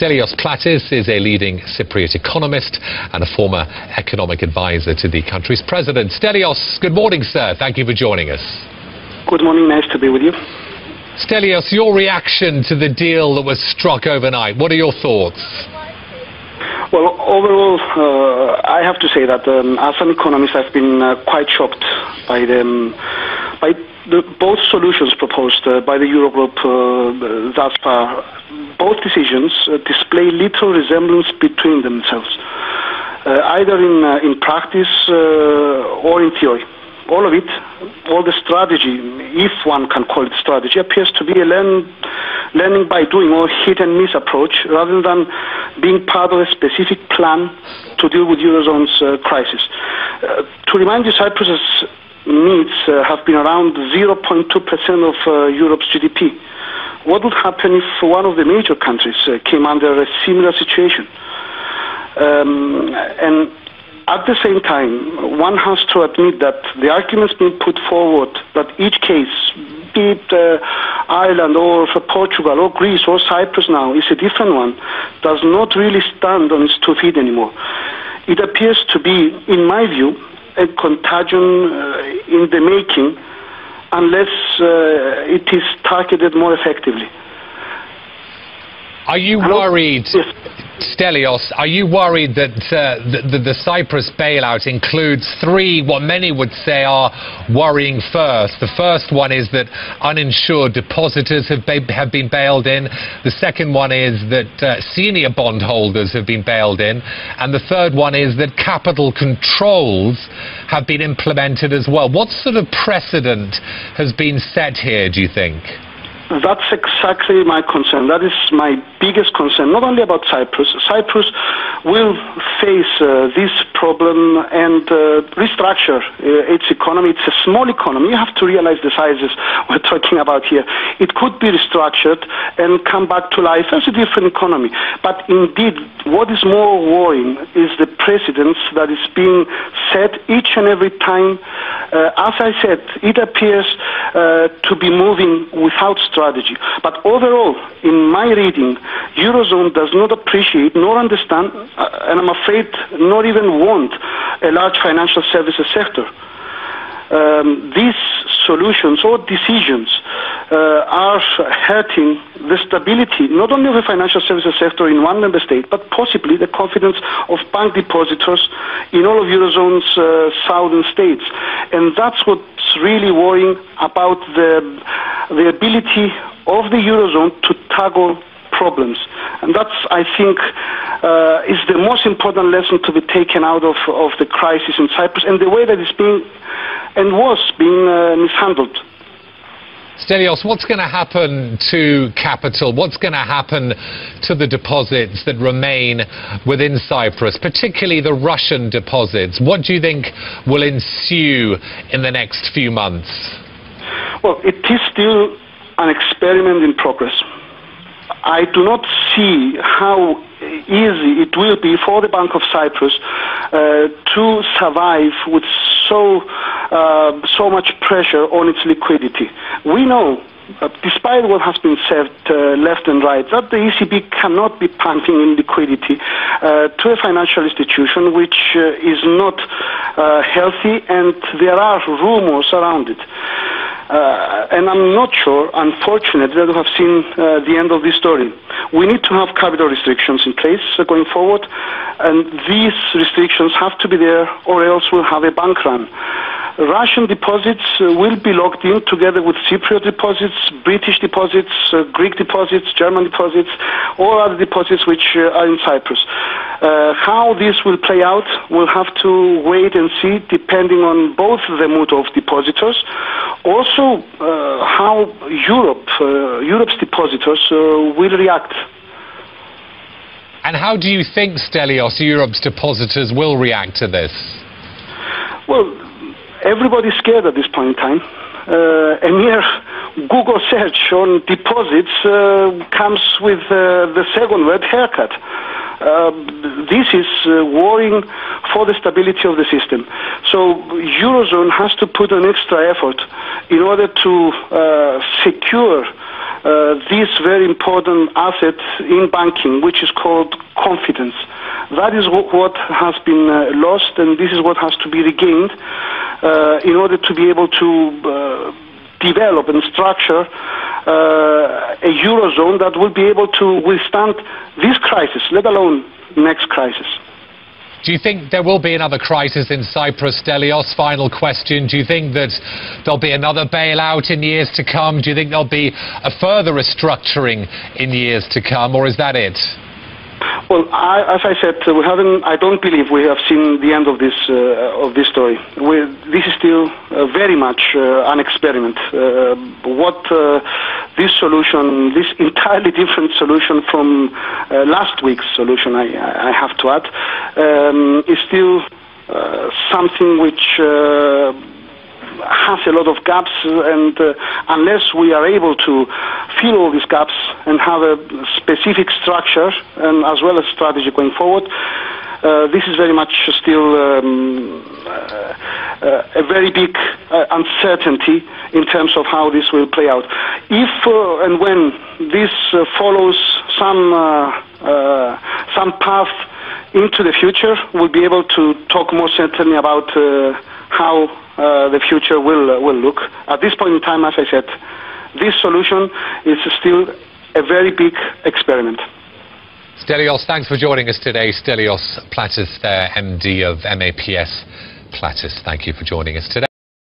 Stelios Platis is a leading Cypriot economist and a former economic advisor to the country's president. Stelios, good morning, sir. Thank you for joining us. Good morning. Nice to be with you. Stelios, your reaction to the deal that was struck overnight. What are your thoughts? Well, overall, I have to say that as an economist, I've been quite shocked by both solutions proposed by the Eurogroup thus far. Both decisions display little resemblance between themselves, either in practice or in theory. All of it, all the strategy, if one can call it strategy, appears to be a learning by doing or hit-and-miss approach rather than being part of a specific plan to deal with Eurozone's crisis. To remind you, Cyprus's needs have been around 0.2% of Europe's GDP. What would happen if one of the major countries came under a similar situation? And at the same time, one has to admit that the arguments being put forward that each case, be it Ireland or Portugal or Greece or Cyprus now, is a different one, does not really stand on its 2 feet anymore. It appears to be, in my view, a contagion in the making unless it is targeted more effectively. Are you worried, Stelios, are you worried that the Cyprus bailout includes three, what many would say are worrying first? The first one is that uninsured depositors have been bailed in. The second one is that senior bondholders have been bailed in. And the third one is that capital controls have been implemented as well. What sort of precedent has been set here, do you think? That's exactly my concern. That is my biggest concern, not only about Cyprus. Cyprus will face this problem and restructure its economy. It's a small economy. You have to realize the sizes we're talking about here. It could be restructured and come back to life as a different economy. But indeed, what is more worrying is the precedence that is being set each and every time. As I said, it appears to be moving without strategy. But overall, in my reading, Eurozone does not appreciate nor understand, and I'm afraid not even want, a large financial services sector. These solutions or decisions are hurting the stability not only of the financial services sector in one member state, but possibly the confidence of bank depositors in all of Eurozone's southern states. And that's what's really worrying about the ability of the Eurozone to tackle problems. And that's, I think, is the most important lesson to be taken out of the crisis in Cyprus and the way that it's being and was being mishandled. Stelios, what's going to happen to capital? What's going to happen to the deposits that remain within Cyprus, particularly the Russian deposits? What do you think will ensue in the next few months? Well, it is still an experiment in progress. I do not see how easy it will be for the Bank of Cyprus to survive with so much pressure on its liquidity. We know, despite what has been said left and right, that the ECB cannot be pumping in liquidity to a financial institution which is not healthy, and there are rumors around it. And I'm not sure, unfortunately, that we have seen the end of this story. We need to have capital restrictions in place going forward, and these restrictions have to be there, or else we'll have a bank run. Russian deposits will be locked in together with Cypriot deposits, British deposits, Greek deposits, German deposits, or other deposits which are in Cyprus. How this will play out, we'll have to wait and see, depending on both the mood of depositors, also how Europe's depositors will react. And how do you think, Stelios, Europe's depositors will react to this? Well, everybody's scared at this point in time. A mere Google search on deposits comes with the second word, haircut. This is worrying for the stability of the system. So Eurozone has to put an extra effort in order to secure this very important asset in banking, which is called confidence. That is what has been lost, and this is what has to be regained in order to be able to develop and structure a Eurozone that will be able to withstand this crisis, let alone next crisis. Do you think there will be another crisis in Cyprus, Stelios? Final question. Do you think that there'll be another bailout in years to come? Do you think there'll be a further restructuring in years to come, or is that it? Well, as I said, I don't believe we have seen the end of this story. This is still very much an experiment. This solution, this entirely different solution from last week's solution, I have to add, is still something which has a lot of gaps, and unless we are able to fill all these gaps and have a specific structure and as well as strategy going forward, this is very much still a very big uncertainty in terms of how this will play out. If and when this follows some path into the future, we'll be able to talk more certainly about how the future will look. At this point in time, as I said, this solution is still a very big experiment. Stelios, thanks for joining us today. Stelios Platis, MD of MAP S.Platis. Thank you for joining us today.